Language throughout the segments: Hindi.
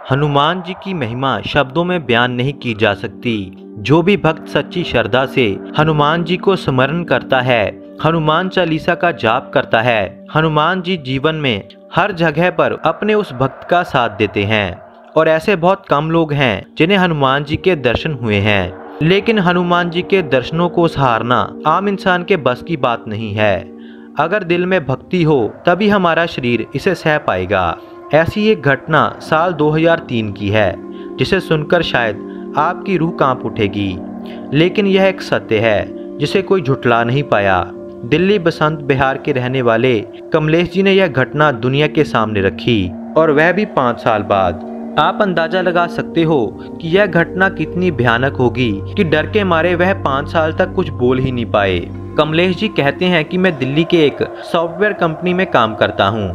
हनुमान जी की महिमा शब्दों में बयान नहीं की जा सकती। जो भी भक्त सच्ची श्रद्धा से हनुमान जी को स्मरण करता है, हनुमान चालीसा का जाप करता है, हनुमान जी जीवन में हर जगह पर अपने उस भक्त का साथ देते हैं। और ऐसे बहुत कम लोग हैं जिन्हें हनुमान जी के दर्शन हुए हैं, लेकिन हनुमान जी के दर्शनों को सहारना आम इंसान के बस की बात नहीं है। अगर दिल में भक्ति हो तभी हमारा शरीर इसे सह पाएगा। ऐसी एक घटना साल 2003 की है, जिसे सुनकर शायद आपकी रूह कांप उठेगी, लेकिन यह एक सत्य है जिसे कोई झुठला नहीं पाया। दिल्ली बसंत बिहार के रहने वाले कमलेश जी ने यह घटना दुनिया के सामने रखी, और वह भी 5 साल बाद। आप अंदाजा लगा सकते हो कि यह घटना कितनी भयानक होगी कि डर के मारे वह 5 साल तक कुछ बोल ही नहीं पाए। कमलेश जी कहते हैं कि मैं दिल्ली के एक सॉफ्टवेयर कंपनी में काम करता हूँ।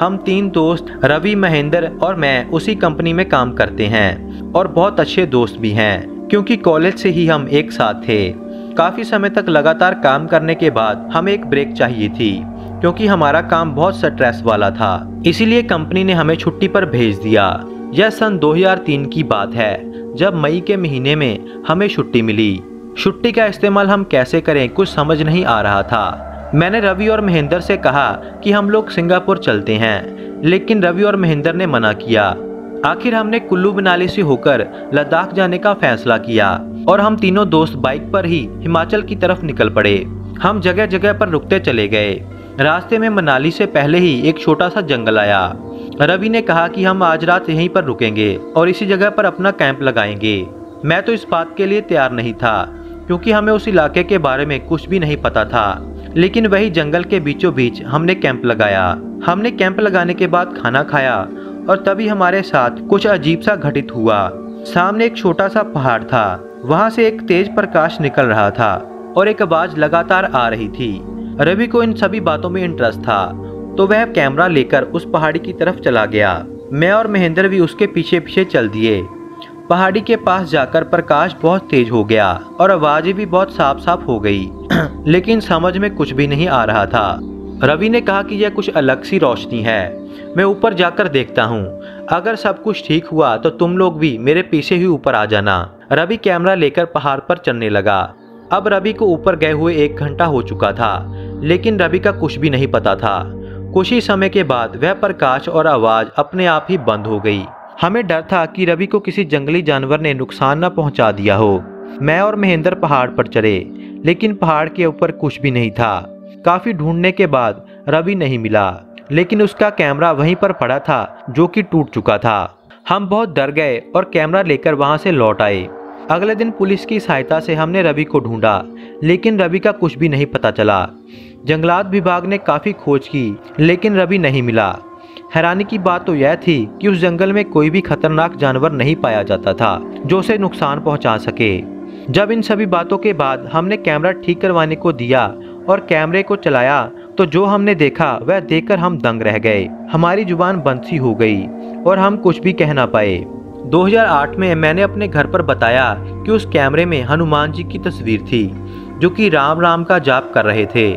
हम 3 दोस्त रवि, महेंद्र और मैं उसी कंपनी में काम करते हैं और बहुत अच्छे दोस्त भी हैं, क्योंकि कॉलेज से ही हम एक साथ थे। काफ़ी समय तक लगातार काम करने के बाद हमें एक ब्रेक चाहिए थी, क्योंकि हमारा काम बहुत स्ट्रेस वाला था। इसीलिए कंपनी ने हमें छुट्टी पर भेज दिया। यह सन 2003 की बात है, जब मई के महीने में हमें छुट्टी मिली। छुट्टी का इस्तेमाल हम कैसे करें कुछ समझ नहीं आ रहा था। मैंने रवि और महेंद्र से कहा कि हम लोग सिंगापुर चलते हैं, लेकिन रवि और महेंद्र ने मना किया। आखिर हमने कुल्लू मनाली से होकर लद्दाख जाने का फैसला किया और हम तीनों दोस्त बाइक पर ही हिमाचल की तरफ निकल पड़े। हम जगह जगह पर रुकते चले गए। रास्ते में मनाली से पहले ही एक छोटा सा जंगल आया। रवि ने कहा कि हम आज रात यहीं पर रुकेंगे और इसी जगह पर अपना कैंप लगाएंगे। मैं तो इस बात के लिए तैयार नहीं था, क्योंकि हमें उस इलाके के बारे में कुछ भी नहीं पता था, लेकिन वही जंगल के बीचों बीच हमने कैंप लगाया। हमने कैंप लगाने के बाद खाना खाया और तभी हमारे साथ कुछ अजीब सा घटित हुआ। सामने एक छोटा सा पहाड़ था, वहां से एक तेज प्रकाश निकल रहा था और एक आवाज लगातार आ रही थी। रवि को इन सभी बातों में इंटरेस्ट था, तो वह कैमरा लेकर उस पहाड़ी की तरफ चला गया। मैं और महेंद्र भी उसके पीछे पीछे चल दिए। पहाड़ी के पास जाकर प्रकाश बहुत तेज हो गया और आवाजें भी बहुत साफ साफ हो गई, लेकिन समझ में कुछ भी नहीं आ रहा था। रवि ने कहा कि यह कुछ अलग सी रोशनी है, मैं ऊपर जाकर देखता हूँ। अगर सब कुछ ठीक हुआ तो तुम लोग भी मेरे पीछे ही ऊपर आ जाना। रवि कैमरा लेकर पहाड़ पर चढ़ने लगा। अब रवि को ऊपर गए हुए 1 घंटा हो चुका था, लेकिन रवि का कुछ भी नहीं पता था। कुछ ही समय के बाद वह प्रकाश और आवाज अपने आप ही बंद हो गई। हमें डर था कि रवि को किसी जंगली जानवर ने नुकसान न पहुंचा दिया हो। मैं और महेंद्र पहाड़ पर चढ़े, लेकिन पहाड़ के ऊपर कुछ भी नहीं था। काफी ढूंढने के बाद रवि नहीं मिला, लेकिन उसका कैमरा वहीं पर पड़ा था, जो कि टूट चुका था। हम बहुत डर गए और कैमरा लेकर वहां से लौट आए। अगले दिन पुलिस की सहायता से हमने रवि को ढूंढा, लेकिन रवि का कुछ भी नहीं पता चला। जंगलात विभाग ने काफी खोज की, लेकिन रवि नहीं मिला। हैरानी की बात तो यह थी कि उस जंगल में कोई भी खतरनाक जानवर नहीं पाया जाता था जो उसे नुकसान पहुंचा सके। जब इन सभी बातों के बाद हमने कैमरा ठीक करवाने को दिया और कैमरे को चलाया, तो जो हमने देखा वह देखकर हम दंग रह गए। हमारी जुबान बंद सी हो गई और हम कुछ भी कह ना पाए। 2008 में मैंने अपने घर पर बताया कि उस कैमरे में हनुमान जी की तस्वीर थी, जो कि राम राम का जाप कर रहे थे।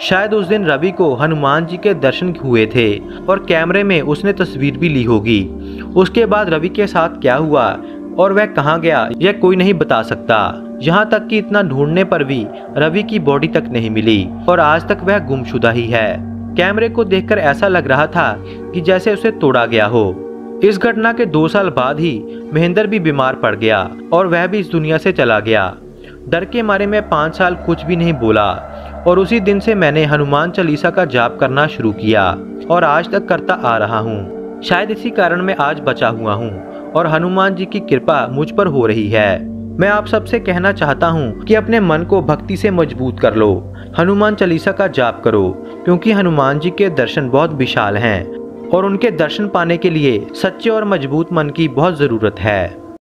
शायद उस दिन रवि को हनुमान जी के दर्शन हुए थे और कैमरे में उसने तस्वीर भी ली होगी। उसके बाद रवि के साथ क्या हुआ और वह कहाँ गया, यह कोई नहीं बता सकता। यहाँ तक कि इतना ढूंढने पर भी रवि की बॉडी तक नहीं मिली और आज तक वह गुमशुदा ही है। कैमरे को देखकर ऐसा लग रहा था कि जैसे उसे तोड़ा गया हो। इस घटना के 2 साल बाद ही महेंद्र भी बीमार पड़ गया और वह भी इस दुनिया से चला गया। डर के मारे मैं 5 साल कुछ भी नहीं बोला और उसी दिन से मैंने हनुमान चालीसा का जाप करना शुरू किया और आज तक करता आ रहा हूँ। शायद इसी कारण मैं आज बचा हुआ हूँ और हनुमान जी की कृपा मुझ पर हो रही है। मैं आप सबसे कहना चाहता हूँ कि अपने मन को भक्ति से मजबूत कर लो, हनुमान चालीसा का जाप करो, क्योंकि हनुमान जी के दर्शन बहुत विशाल हैं और उनके दर्शन पाने के लिए सच्चे और मजबूत मन की बहुत ज़रूरत है।